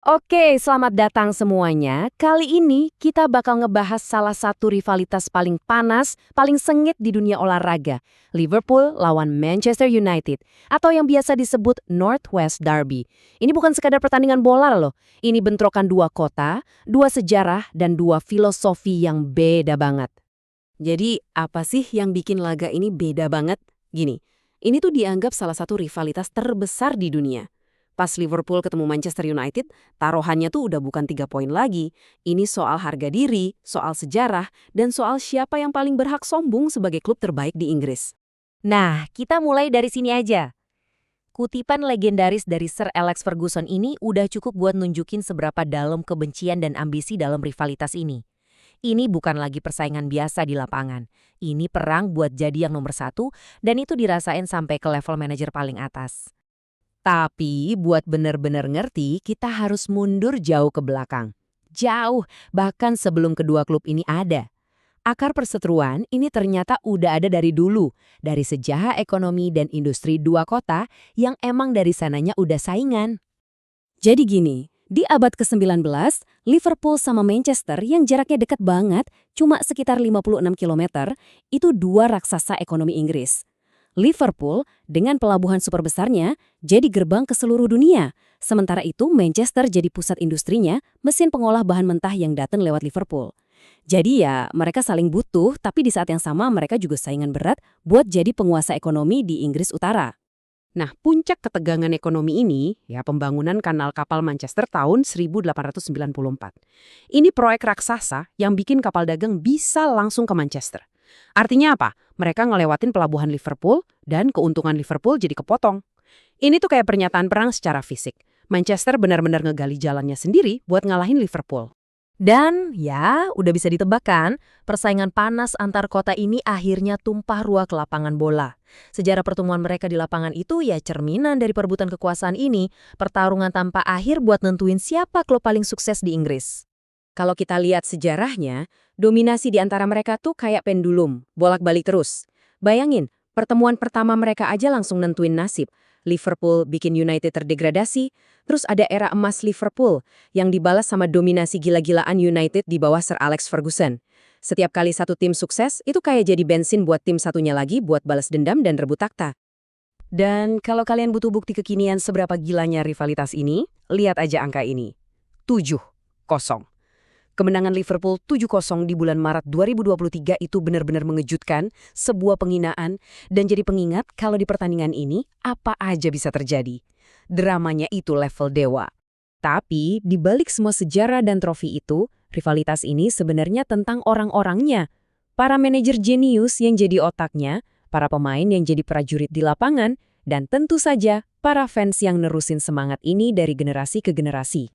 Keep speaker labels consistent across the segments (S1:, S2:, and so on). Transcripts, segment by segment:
S1: Oke, selamat datang semuanya. Kali ini kita bakal ngebahas salah satu rivalitas paling panas, paling sengit di dunia olahraga. Liverpool lawan Manchester United, atau yang biasa disebut Northwest Derby. Ini bukan sekadar pertandingan bola loh. Ini bentrokan dua kota, dua sejarah, dan dua filosofi yang beda banget. Jadi, apa sih yang bikin laga ini beda banget? Gini, ini tuh dianggap salah satu rivalitas terbesar di dunia. Pas Liverpool ketemu Manchester United, taruhannya tuh udah bukan 3 poin lagi. Ini soal harga diri, soal sejarah, dan soal siapa yang paling berhak sombong sebagai klub terbaik di Inggris. Nah, kita mulai dari sini aja. Kutipan legendaris dari Sir Alex Ferguson ini udah cukup buat nunjukin seberapa dalam kebencian dan ambisi dalam rivalitas ini. Ini bukan lagi persaingan biasa di lapangan. Ini perang buat jadi yang nomor satu, dan itu dirasain sampai ke level manajer paling atas. Tapi buat bener-bener ngerti, kita harus mundur jauh ke belakang. Jauh, bahkan sebelum kedua klub ini ada. Akar perseteruan ini ternyata udah ada dari dulu, dari sejarah ekonomi dan industri dua kota yang emang dari sananya udah saingan. Jadi gini, di abad ke-19, Liverpool sama Manchester yang jaraknya dekat banget, cuma sekitar 56 kilometer, itu dua raksasa ekonomi Inggris. Liverpool dengan pelabuhan super besarnya jadi gerbang ke seluruh dunia. Sementara itu Manchester jadi pusat industrinya, mesin pengolah bahan mentah yang datang lewat Liverpool. Jadi ya mereka saling butuh, tapi di saat yang sama mereka juga saingan berat buat jadi penguasa ekonomi di Inggris Utara. Nah, puncak ketegangan ekonomi ini, ya pembangunan kanal kapal Manchester tahun 1894. Ini proyek raksasa yang bikin kapal dagang bisa langsung ke Manchester. Artinya apa? Mereka ngelewatin pelabuhan Liverpool dan keuntungan Liverpool jadi kepotong. Ini tuh kayak pernyataan perang secara fisik. Manchester benar-benar ngegali jalannya sendiri buat ngalahin Liverpool. Dan ya, udah bisa ditebak kan, persaingan panas antar kota ini akhirnya tumpah ruah ke lapangan bola. Sejarah pertemuan mereka di lapangan itu ya cerminan dari perebutan kekuasaan ini, pertarungan tanpa akhir buat nentuin siapa klub paling sukses di Inggris. Kalau kita lihat sejarahnya, dominasi di antara mereka tuh kayak pendulum, bolak-balik terus. Bayangin, pertemuan pertama mereka aja langsung nentuin nasib. Liverpool bikin United terdegradasi, terus ada era emas Liverpool yang dibalas sama dominasi gila-gilaan United di bawah Sir Alex Ferguson. Setiap kali satu tim sukses, itu kayak jadi bensin buat tim satunya lagi buat balas dendam dan rebut takhta. Dan kalau kalian butuh bukti kekinian seberapa gilanya rivalitas ini, lihat aja angka ini. 7-0. Kemenangan Liverpool 7-0 di bulan Maret 2023 itu benar-benar mengejutkan, sebuah penghinaan, dan jadi pengingat kalau di pertandingan ini apa aja bisa terjadi. Dramanya itu level dewa. Tapi di balik semua sejarah dan trofi itu, rivalitas ini sebenarnya tentang orang-orangnya. Para manajer jenius yang jadi otaknya, para pemain yang jadi prajurit di lapangan, dan tentu saja para fans yang nerusin semangat ini dari generasi ke generasi.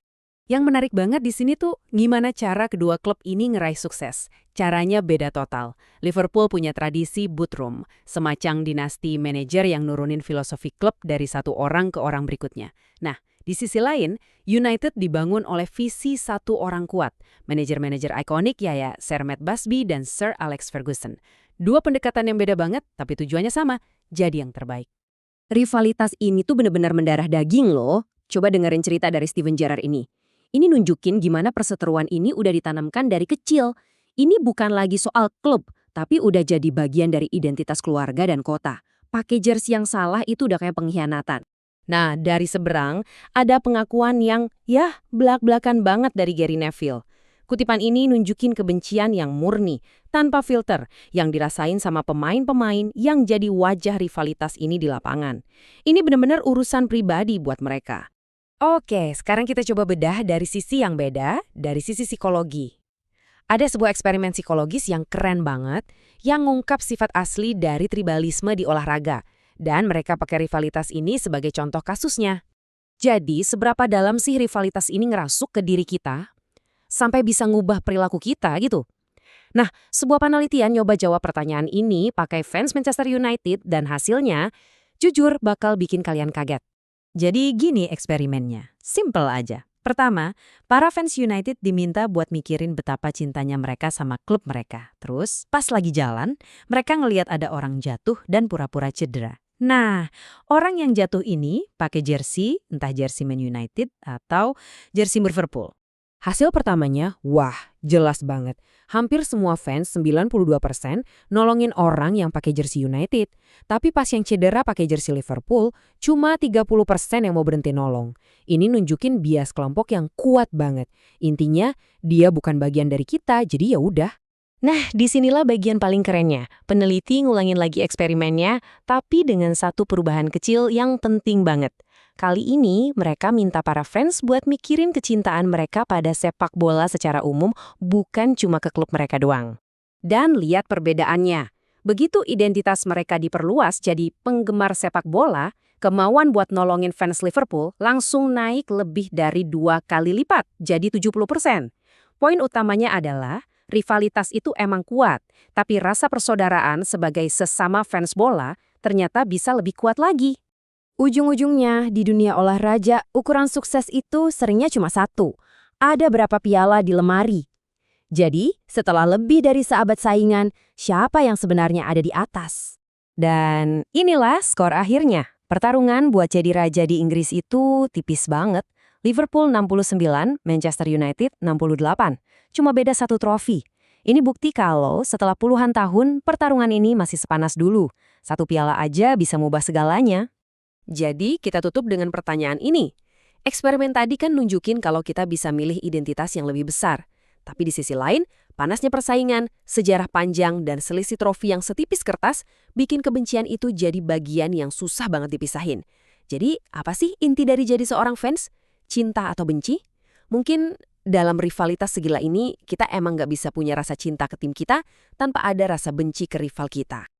S1: Yang menarik banget di sini tuh gimana cara kedua klub ini ngeraih sukses. Caranya beda total. Liverpool punya tradisi boot room, semacam dinasti manajer yang nurunin filosofi klub dari satu orang ke orang berikutnya. Nah, di sisi lain, United dibangun oleh visi satu orang kuat, manajer-manajer ikonik ya Sir Matt Busby dan Sir Alex Ferguson. Dua pendekatan yang beda banget, tapi tujuannya sama, jadi yang terbaik. Rivalitas ini tuh benar-benar mendarah daging loh. Coba dengerin cerita dari Steven Gerrard ini. Ini nunjukin gimana perseteruan ini udah ditanamkan dari kecil. Ini bukan lagi soal klub, tapi udah jadi bagian dari identitas keluarga dan kota. Pakai jersey yang salah itu udah kayak pengkhianatan. Nah, dari seberang, ada pengakuan yang, belak-belakan banget dari Gary Neville. Kutipan ini nunjukin kebencian yang murni, tanpa filter, yang dirasain sama pemain-pemain yang jadi wajah rivalitas ini di lapangan. Ini benar-benar urusan pribadi buat mereka. Oke, sekarang kita coba bedah dari sisi yang beda, dari sisi psikologi. Ada sebuah eksperimen psikologis yang keren banget, yang ngungkap sifat asli dari tribalisme di olahraga, dan mereka pakai rivalitas ini sebagai contoh kasusnya. Jadi, seberapa dalam sih rivalitas ini ngerasuk ke diri kita, sampai bisa ngubah perilaku kita gitu? Nah, sebuah penelitian nyoba jawab pertanyaan ini pakai fans Manchester United, dan hasilnya, jujur bakal bikin kalian kaget. Jadi gini eksperimennya, simple aja. Pertama, para fans United diminta buat mikirin betapa cintanya mereka sama klub mereka. Terus, pas lagi jalan, mereka ngelihat ada orang jatuh dan pura-pura cedera.
S2: Nah, orang yang jatuh ini pakai jersey, entah jersey Man United atau jersey Liverpool.
S1: Hasil pertamanya, wah, jelas banget. Hampir semua fans, 92%, nolongin orang yang pakai jersey United. Tapi pas yang cedera pakai jersey Liverpool, cuma 30% yang mau berhenti nolong. Ini nunjukin bias kelompok yang kuat banget. Intinya, dia bukan bagian dari kita, jadi ya udah.
S2: Nah, disinilah bagian paling kerennya. Peneliti ngulangin lagi eksperimennya, tapi dengan satu perubahan kecil yang penting banget. Kali ini, mereka minta para fans buat mikirin kecintaan mereka pada sepak bola secara umum, bukan cuma ke klub mereka doang.
S1: Dan lihat perbedaannya. Begitu identitas mereka diperluas jadi penggemar sepak bola, kemauan buat nolongin fans Liverpool langsung naik lebih dari 2 kali lipat, jadi 70%. Poin utamanya adalah, rivalitas itu emang kuat, tapi rasa persaudaraan sebagai sesama fans bola ternyata bisa lebih kuat lagi. Ujung-ujungnya, di dunia olahraga, ukuran sukses itu seringnya cuma satu. Ada berapa piala di lemari. Jadi, setelah lebih dari seabad saingan, siapa yang sebenarnya ada di atas?
S2: Dan inilah skor akhirnya. Pertarungan buat jadi raja di Inggris itu tipis banget. Liverpool 69, Manchester United 68. Cuma beda satu trofi. Ini bukti kalau setelah puluhan tahun, pertarungan ini masih sepanas dulu. Satu piala aja bisa mengubah segalanya.
S1: Jadi, kita tutup dengan pertanyaan ini. Eksperimen tadi kan nunjukin kalau kita bisa milih identitas yang lebih besar. Tapi di sisi lain, panasnya persaingan, sejarah panjang, dan selisih trofi yang setipis kertas bikin kebencian itu jadi bagian yang susah banget dipisahin. Jadi, apa sih inti dari jadi seorang fans? Cinta atau benci? Mungkin dalam rivalitas segila ini, kita emang nggak bisa punya rasa cinta ke tim kita tanpa ada rasa benci ke rival kita.